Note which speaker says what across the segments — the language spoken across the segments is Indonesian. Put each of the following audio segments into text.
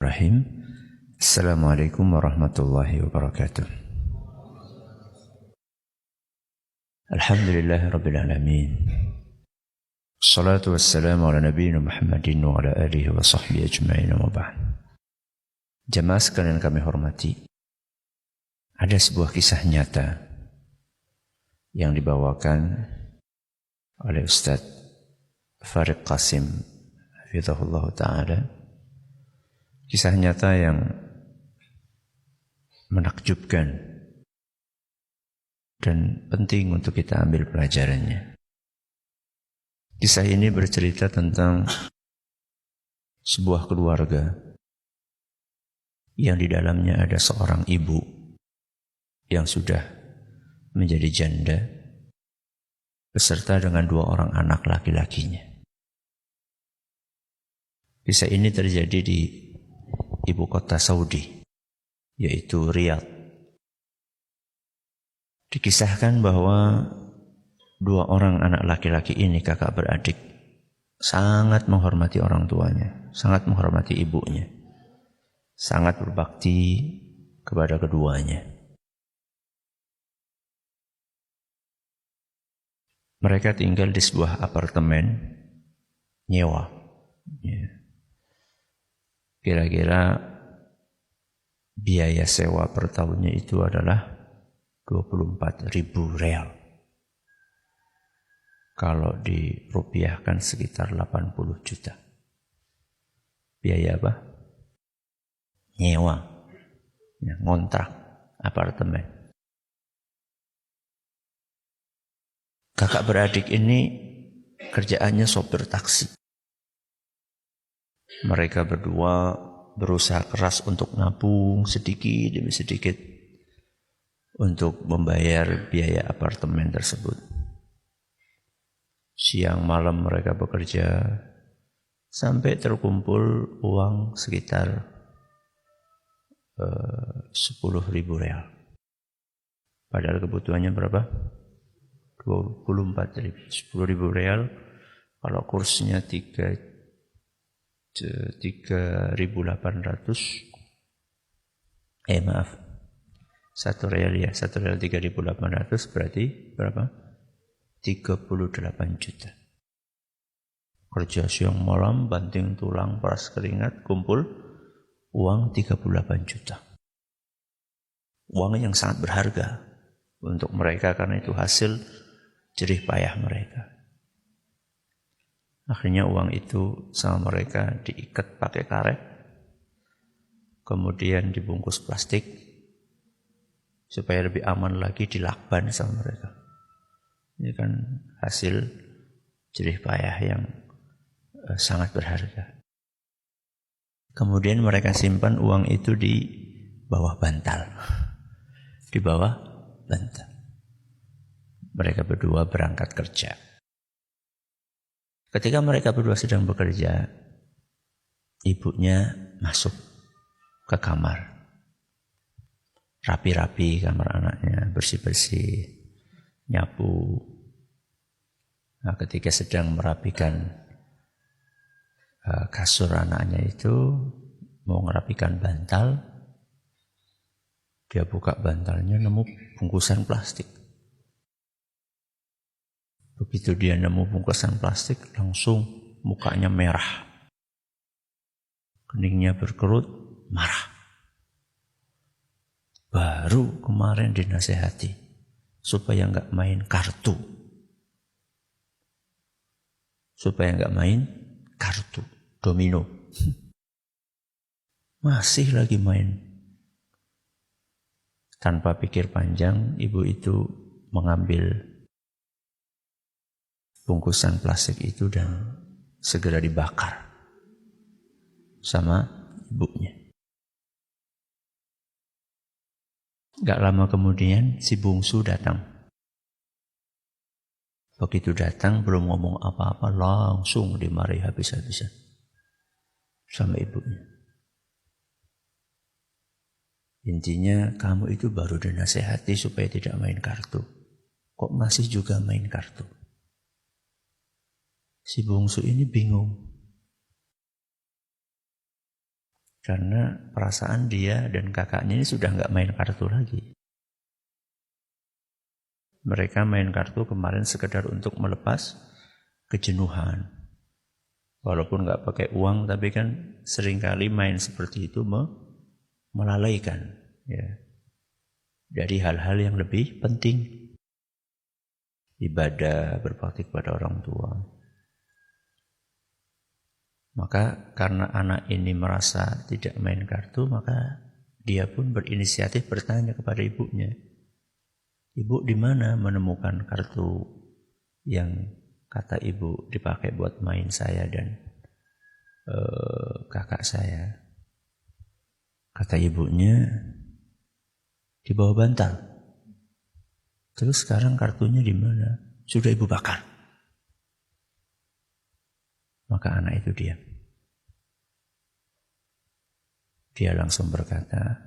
Speaker 1: Bismillahirrahmanirrahim. Assalamualaikum warahmatullahi wabarakatuh. Alhamdulillahirabbil alamin. Wassalatu wassalamu ala nabiyyina Muhammadin wa ala alihi wa sahbihi ajma'in wa ba'd. Jamaah sekalian kami hormati, ada sebuah kisah nyata yang dibawakan oleh Ustaz Farid Qasim hafizahullah ta'ala. Kisah nyata yang menakjubkan dan penting untuk kita ambil pelajarannya. Kisah ini bercerita tentang sebuah keluarga yang di dalamnya ada seorang ibu yang sudah menjadi janda beserta dengan 2 orang anak laki-lakinya. Kisah ini terjadi di ibu kota Saudi, yaitu Riyadh. Dikisahkan bahwa 2 orang anak laki-laki ini, kakak beradik, sangat menghormati orang tuanya, sangat menghormati ibunya, sangat berbakti kepada keduanya. Mereka tinggal di sebuah apartemen nyewa. Kira-kira biaya sewa per tahunnya itu adalah 24.000 real. Kalau dirupiahkan sekitar 80 juta. Biaya apa? Nyewa. Ngontrak apartemen. Kakak beradik ini kerjaannya sopir taksi. Mereka berdua berusaha keras untuk nabung sedikit demi sedikit untuk membayar biaya apartemen tersebut. Siang malam mereka bekerja sampai terkumpul uang sekitar 10.000 real. Padahal kebutuhannya berapa? 24.000. 10.000 real kalau kursnya 3.800, maaf, 1 real 3.800 berarti berapa? 38 juta. Kerja siang malam, banting tulang, peras keringat, kumpul uang 38 juta. Uang yang sangat berharga untuk mereka karena itu hasil jerih payah mereka. Akhirnya uang itu sama mereka diikat pakai karet, kemudian dibungkus plastik, supaya lebih aman lagi dilakban sama mereka. Ini kan hasil jerih payah yang sangat berharga. Kemudian mereka simpan uang itu di bawah bantal. Di bawah bantal. Mereka berdua berangkat kerja. Ketika mereka berdua sedang bekerja, ibunya masuk ke kamar. Rapi-rapi kamar anaknya, bersih-bersih, nyapu. Nah, ketika sedang merapikan kasur anaknya itu, mau merapikan bantal, dia buka bantalnya nemu bungkusan plastik. Begitu dia nemu bungkusan plastik, langsung mukanya merah. Keningnya berkerut, marah. Baru kemarin dinasehati supaya enggak main kartu. Supaya enggak main kartu, domino. Masih lagi main. Tanpa pikir panjang, ibu itu mengambil bungkusan plastik itu dan segera dibakar sama ibunya. Gak lama kemudian si bungsu datang. Begitu datang belum ngomong apa-apa langsung dimarahi habis-habisan sama ibunya. Intinya kamu itu baru dinasehati supaya tidak main kartu. Kok masih juga main kartu? Si bungsu ini bingung. Karena perasaan dia dan kakaknya ini sudah nggak main kartu lagi. Mereka main kartu kemarin sekedar untuk melepas kejenuhan. Walaupun nggak pakai uang, tapi kan seringkali main seperti itu melalaikan ya, dari hal-hal yang lebih penting. Ibadah, berbakti kepada orang tua. Maka karena anak ini merasa tidak main kartu, maka dia pun berinisiatif bertanya kepada ibunya, "Ibu, di mana menemukan kartu yang kata ibu dipakai buat main saya dan kakak saya?" Kata ibunya, "Di bawah bantal." "Terus sekarang kartunya di mana?" "Sudah ibu bakar." Maka anak itu diam. Dia langsung berkata,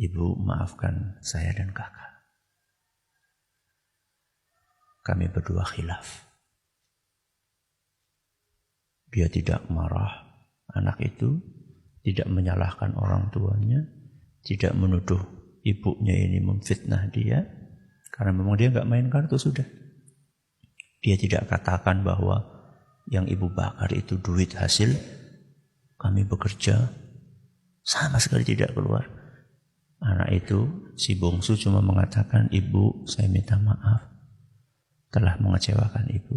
Speaker 1: "Ibu, maafkan saya dan kakak. Kami berdua khilaf." Dia tidak marah. Anak itu tidak menyalahkan orang tuanya, tidak menuduh ibunya ini memfitnah dia, karena memang dia nggak main kartu sudah. Dia tidak katakan bahwa yang ibu bakar itu duit hasil kami bekerja, sama sekali tidak keluar. Anak itu, si bungsu, cuma mengatakan, "Ibu, saya minta maaf telah mengecewakan ibu."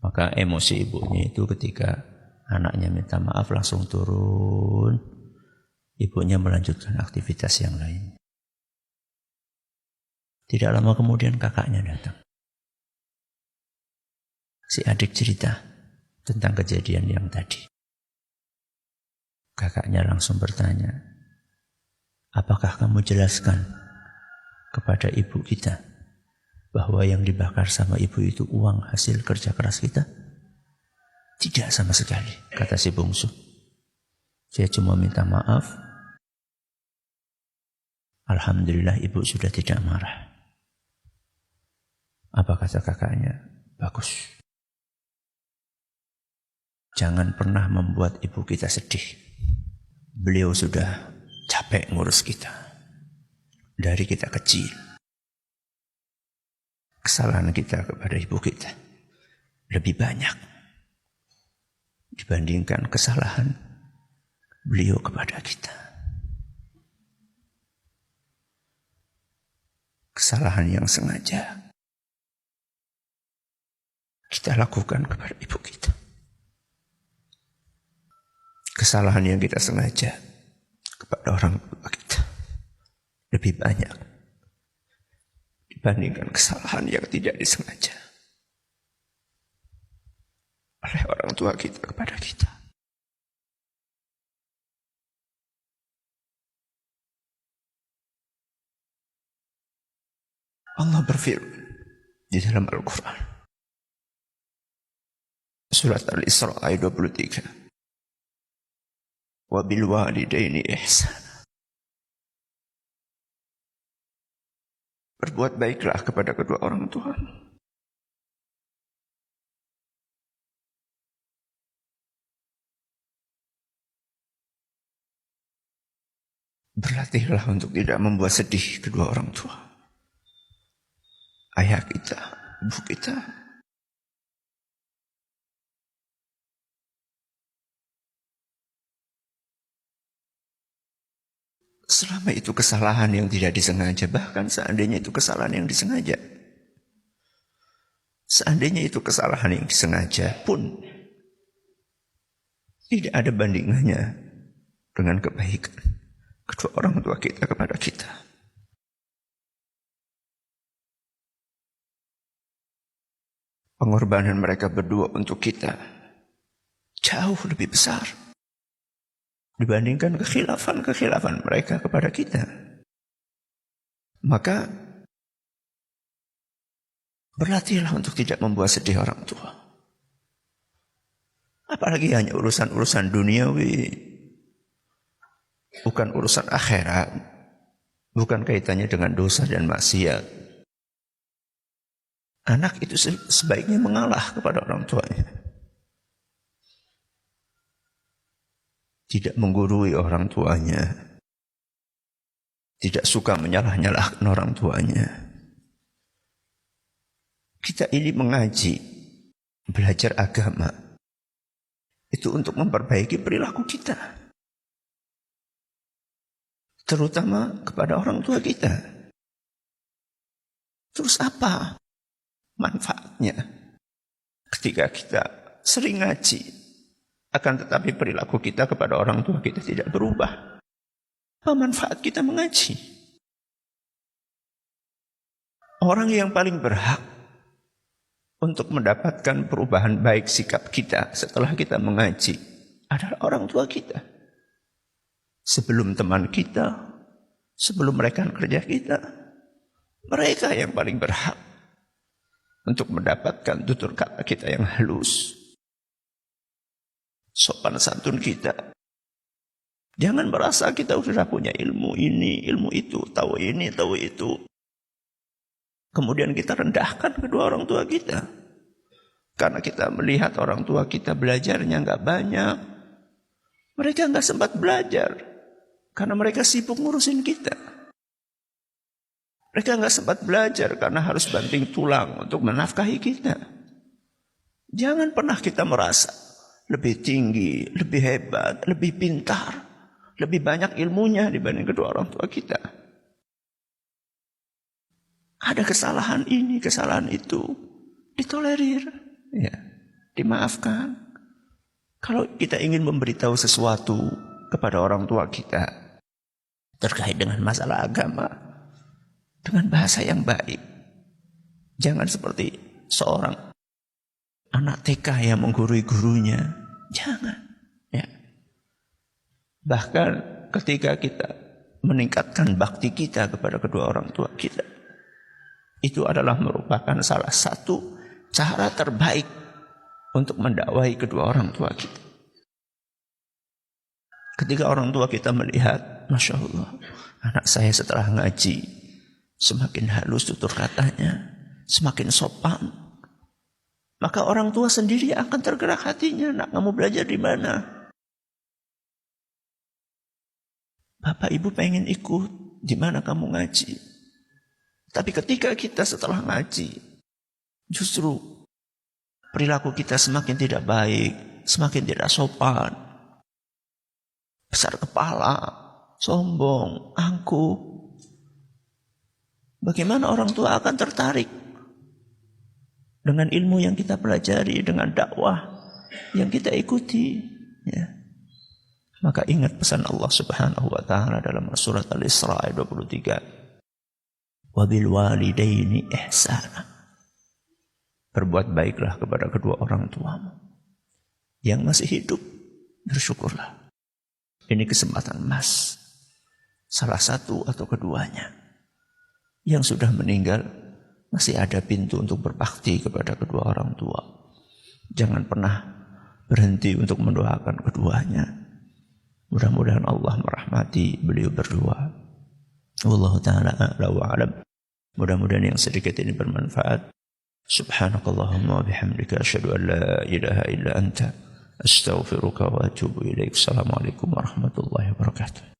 Speaker 1: Maka emosi ibunya itu ketika anaknya minta maaf langsung turun. Ibunya melanjutkan aktivitas yang lain. Tidak lama kemudian kakaknya datang. Si adik cerita tentang kejadian yang tadi. Kakaknya langsung bertanya, "Apakah kamu jelaskan kepada ibu kita bahwa yang dibakar sama ibu itu uang hasil kerja keras kita?" "Tidak sama sekali," kata si bungsu. "Saya cuma minta maaf. Alhamdulillah ibu sudah tidak marah." Apa kata kakaknya? "Bagus. Jangan pernah membuat ibu kita sedih. Beliau sudah capek ngurus kita. Dari kita kecil. Kesalahan kita kepada ibu kita lebih banyak dibandingkan kesalahan beliau kepada kita. Kesalahan yang sengaja kita lakukan kepada ibu kita. Kesalahan yang kita sengaja kepada orang tua kita lebih banyak dibandingkan kesalahan yang tidak disengaja oleh orang tua kita kepada kita. Allah berfirman di dalam Al-Quran, surat Al-Isra ayat 23, "Wa bil walidaini ihsana." Berbuat baiklah kepada kedua orang tua. Berlatihlah untuk tidak membuat sedih kedua orang tua. Ayah kita, ibu kita. Selama itu kesalahan yang tidak disengaja, bahkan seandainya itu kesalahan yang disengaja. Seandainya itu kesalahan yang disengaja pun, tidak ada bandingannya dengan kebaikan kedua orang tua kita kepada kita. Pengorbanan mereka berdua untuk kita jauh lebih besar dibandingkan kekhilafan mereka kepada kita. Maka berlatihlah untuk tidak membuat sedih orang tua. Apalagi hanya urusan-urusan duniawi, bukan urusan akhirat, bukan kaitannya dengan dosa dan maksiat. Anak itu sebaiknya mengalah kepada orang tuanya. tidak menggurui orang tuanya, tidak suka menyalah-nyalahkan orang tuanya. Kita ini mengaji, belajar agama, itu untuk memperbaiki perilaku kita, terutama kepada orang tua kita. Terus apa manfaatnya ketika kita sering ngaji, akan tetapi perilaku kita kepada orang tua kita tidak berubah? Apa manfaat kita mengaji? Orang yang paling berhak untuk mendapatkan perubahan baik sikap kita setelah kita mengaji adalah orang tua kita. Sebelum teman kita, sebelum rekan kerja kita, mereka yang paling berhak untuk mendapatkan tutur kata kita yang halus, sopan santun kita. Jangan merasa kita sudah punya ilmu ini, ilmu itu, tahu ini, tahu itu. Kemudian kita rendahkan kedua orang tua kita. Karena kita melihat orang tua kita belajarnya nggak banyak. Mereka nggak sempat belajar. Karena mereka sibuk ngurusin kita. Mereka nggak sempat belajar karena harus banting tulang untuk menafkahi kita. Jangan pernah kita merasa lebih tinggi, lebih hebat, lebih pintar, lebih banyak ilmunya dibanding kedua orang tua kita. Ada kesalahan ini, kesalahan itu, ditolerir, ya, dimaafkan. Kalau kita ingin memberitahu sesuatu kepada orang tua kita terkait dengan masalah agama, dengan bahasa yang baik. Jangan seperti seorang anak TK yang menggurui gurunya. Jangan. Ya. Bahkan ketika kita meningkatkan bakti kita kepada kedua orang tua kita, itu adalah merupakan salah satu cara terbaik untuk mendakwahi kedua orang tua kita. Ketika orang tua kita melihat, Masya Allah, anak saya setelah ngaji, semakin halus tutur katanya, semakin sopan, maka orang tua sendiri akan tergerak hatinya. Nak, kamu belajar di mana? Bapak ibu pengen ikut, di mana kamu ngaji? Tapi ketika kita setelah ngaji, justru perilaku kita semakin tidak baik, semakin tidak sopan, besar kepala, sombong, angkuh. Bagaimana orang tua akan tertarik dengan ilmu yang kita pelajari, dengan dakwah yang kita ikuti? Ya. Maka ingat pesan Allah Subhanahu wa Ta'ala dalam surat Al-Isra ayat 23. Wabil walidaini ihsana. Berbuat baiklah kepada kedua orang tuamu. Yang masih hidup, bersyukurlah. Ini kesempatan emas. Salah satu atau keduanya. Yang sudah meninggal, masih ada pintu untuk berbakti kepada kedua orang tua. Jangan pernah berhenti untuk mendoakan keduanya. Mudah-mudahan Allah merahmati beliau berdua. Wallahu ta'ala a'la wa a'lam. Mudah-mudahan yang sedikit ini bermanfaat. Subhanakallahumma wa bihamdika asyhadu an la ilaha illa anta astaghfiruka wa atubu ilaik. Assalamualaikum warahmatullahi wabarakatuh.